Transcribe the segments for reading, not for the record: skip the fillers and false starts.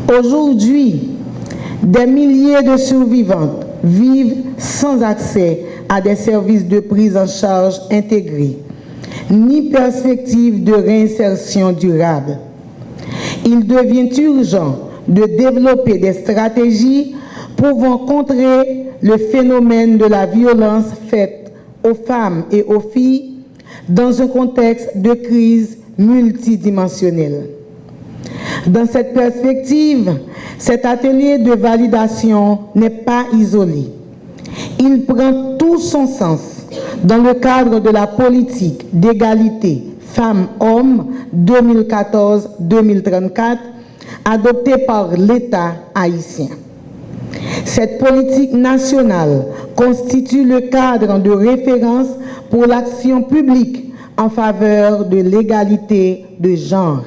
Aujourd'hui, des milliers de survivantes vivent sans accès à des services de prise en charge intégrés, ni perspective de réinsertion durable. Il devient urgent de développer des stratégies pouvant contrer le phénomène de la violence faite aux femmes et aux filles dans un contexte de crise multidimensionnelle. Dans cette perspective, cet atelier de validation n'est pas isolé. Il prend tout son sens dans le cadre de la politique d'égalité femmes-hommes 2014-2034 adoptée par l'État haïtien. Cette politique nationale constitue le cadre de référence pour l'action publique en faveur de l'égalité de genre.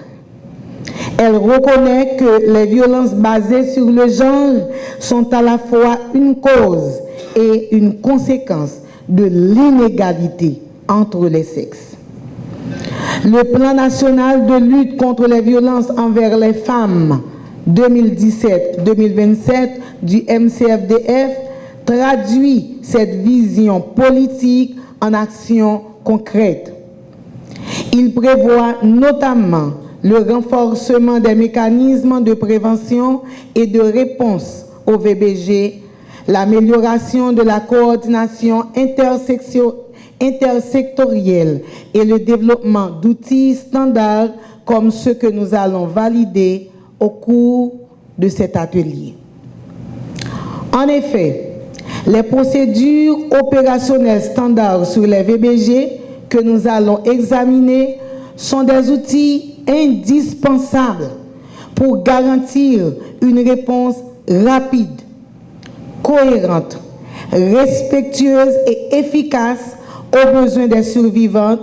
Elle reconnaît que les violences basées sur le genre sont à la fois une cause et une conséquence de l'inégalité entre les sexes. Le plan national de lutte contre les violences envers les femmes 2017-2027 du MCFDF traduit cette vision politique en actions concrètes. Il prévoit notamment le renforcement des mécanismes de prévention et de réponse au VBG, l'amélioration de la coordination intersectorielle et le développement d'outils standards comme ceux que nous allons valider au cours de cet atelier. En effet, les procédures opérationnelles standards sur les VBG que nous allons examiner sont des outils indispensables pour garantir une réponse rapide, cohérente, respectueuse et efficace aux besoins des survivantes,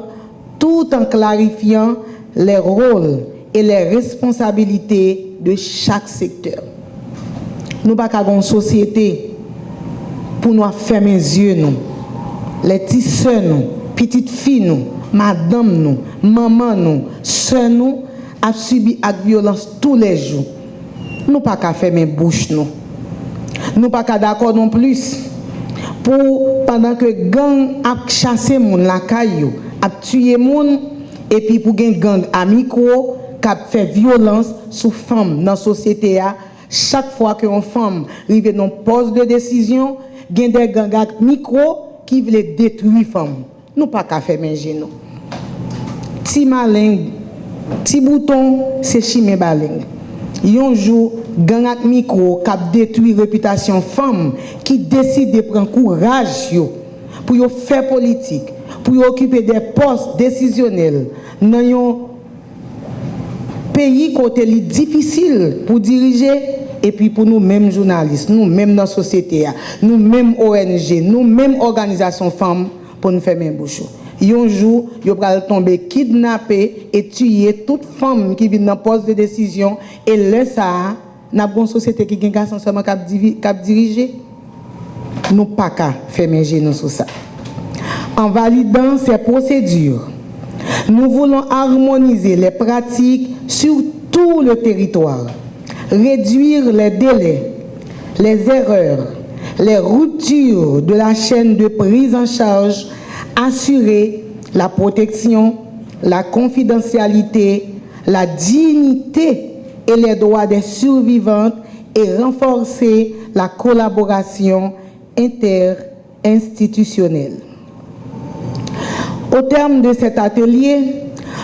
tout en clarifiant les rôles et les responsabilités de chaque secteur. Nous ne pouvons pas avoir une société pour nous fermer les yeux, nous, les petits soeurs, nous, petites filles, nous, madame, nous, maman, nous, soeurs, nous, a subi la violence tous les jours. Nous ne pouvons pas fermer la bouche, nous. Nous ne pouvons pas d'accord non plus pour, pendant que gang a chassé moun la caillou, a tué moun, et puis pour gen gang à micro, qui a fait violence sur femmes dans la société. Chaque fois qu'une femme arrive dans un poste de décision, il y a des gangs à micro qui veulent détruire les femmes. Nous ne pouvons pas faire mes genoux. Ti malin, ti bouton, c'est chimé baling. Un jour, gang ak micro qui détruit la réputation femme qui décide de prendre courage pour faire politique, pour occuper des postes décisionnels dans un pays côté difficile pour diriger, et puis pour nous-mêmes journalistes, nous-mêmes dans la société, nous-mêmes ONG, nous-mêmes organisations femmes pour nous faire un bouchon. Un jour, il va tomber kidnappé et tuer toute femme qui vient dans le poste de décision. Et là, ça, nous avons une société qui a un garçon seulement qui dirige. Nous ne pouvons pas fermer nous sur ça. En validant ces procédures, nous voulons harmoniser les pratiques sur tout le territoire, réduire les délais, les erreurs, les ruptures de la chaîne de prise en charge, assurer la protection, la confidentialité, la dignité et les droits des survivantes et renforcer la collaboration interinstitutionnelle. Au terme de cet atelier,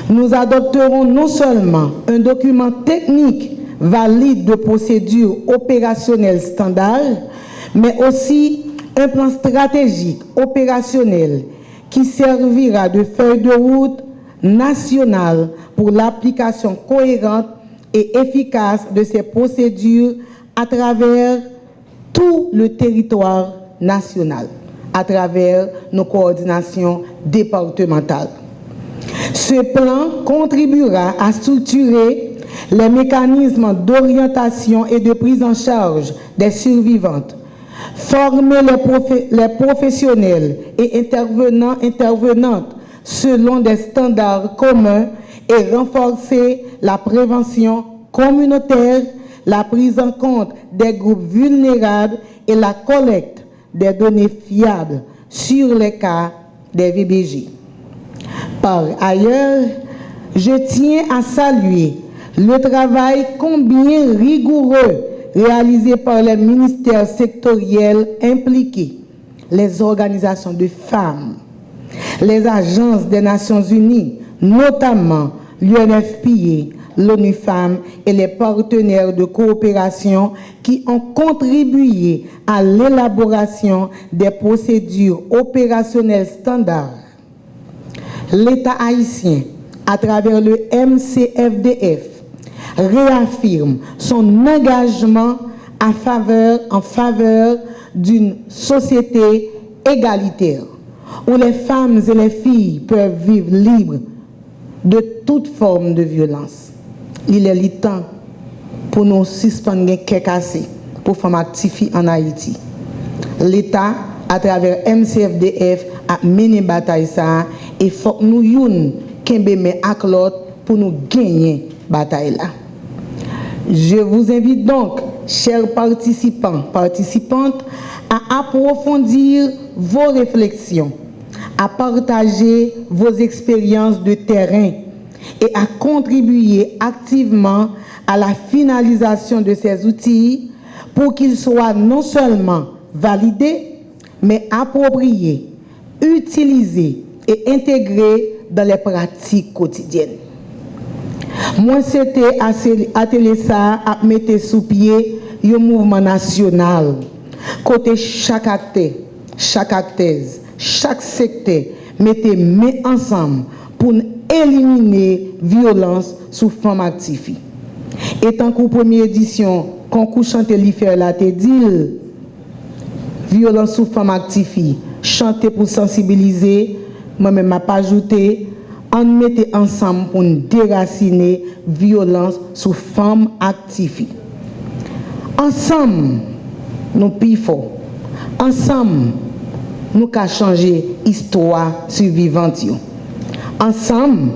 nous adopterons non seulement un document technique valide de procédures opérationnelles standards, mais aussi un plan stratégique opérationnel qui servira de feuille de route nationale pour l'application cohérente et efficace de ces procédures à travers tout le territoire national, à travers nos coordinations départementales. Ce plan contribuera à structurer les mécanismes d'orientation et de prise en charge des survivantes, former les professionnels et intervenantes selon des standards communs et renforcer la prévention communautaire, la prise en compte des groupes vulnérables et la collecte des données fiables sur les cas des VBG. Par ailleurs, je tiens à saluer le travail combien rigoureux réalisé par les ministères sectoriels impliqués, les organisations de femmes, les agences des Nations Unies, notamment l'UNFPA, l'ONU Femmes et les partenaires de coopération qui ont contribué à l'élaboration des procédures opérationnelles standards. L'État haïtien, à travers le MCFDF, réaffirme son engagement en faveur d'une société égalitaire où les femmes et les filles peuvent vivre libres de toute forme de violence. Il est le temps pour nous suspendre les cassés pour femmes actives en Haïti. L'État, à travers MCFDF, a mené bataille ça et il faut que nous youn kembe mais ak l'autre pour nous gagner bataille là. Je vous invite donc, chers participants, participantes, à approfondir vos réflexions, à partager vos expériences de terrain et à contribuer activement à la finalisation de ces outils pour qu'ils soient non seulement validés, mais appropriés, utilisés et intégrés dans les pratiques quotidiennes. Moi, c'était atelier ça à mettre sous pied un mouvement national. Côté chaque acteur, chaque actrice, chaque secteur, mettez main ensemble pour éliminer violence sous forme active. Et tant qu'au première édition, concours chanter l'IFER là te dit violence sous forme active, chanter pour sensibiliser, moi-même m'a pas ajouté, on mettait ensemble pour déraciner violence sous forme active. Ensemble, nous pifons. Ensemble, nous avons changé l'histoire survivante. Ensemble,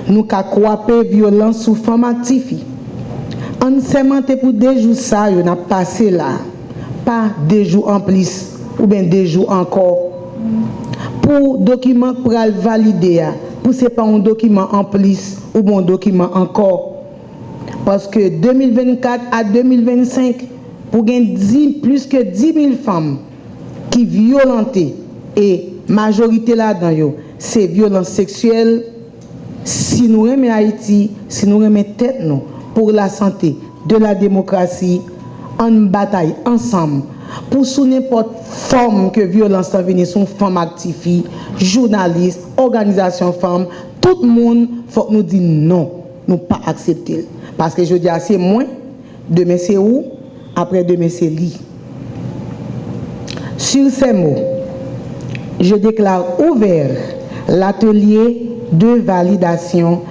nous avons croisé violence sous forme active. On s'est monté pour 2 jours, ça, on a passé là. Pas 2 jours en plus, ou bien 2 jours encore. Pour document pour le valider, pour ce n'est pas un document en plus ou un document encore. Parce que 2024 à 2025, pour gagner plus que 10 000 femmes qui violentées et majorité là-dedans, c'est violence sexuelle. Si nous aimons Haïti, si nous aimons tête nous pour la santé de la démocratie, en bataille ensemble pour sous n'importe forme que violence en venir sur femmes actives, journalistes, organisations femmes, tout le monde faut nous dire non, nous pas accepter. Parce que je dis c'est moi, demain c'est où, après demain c'est lui. Sur ces mots, je déclare ouvert l'atelier de validation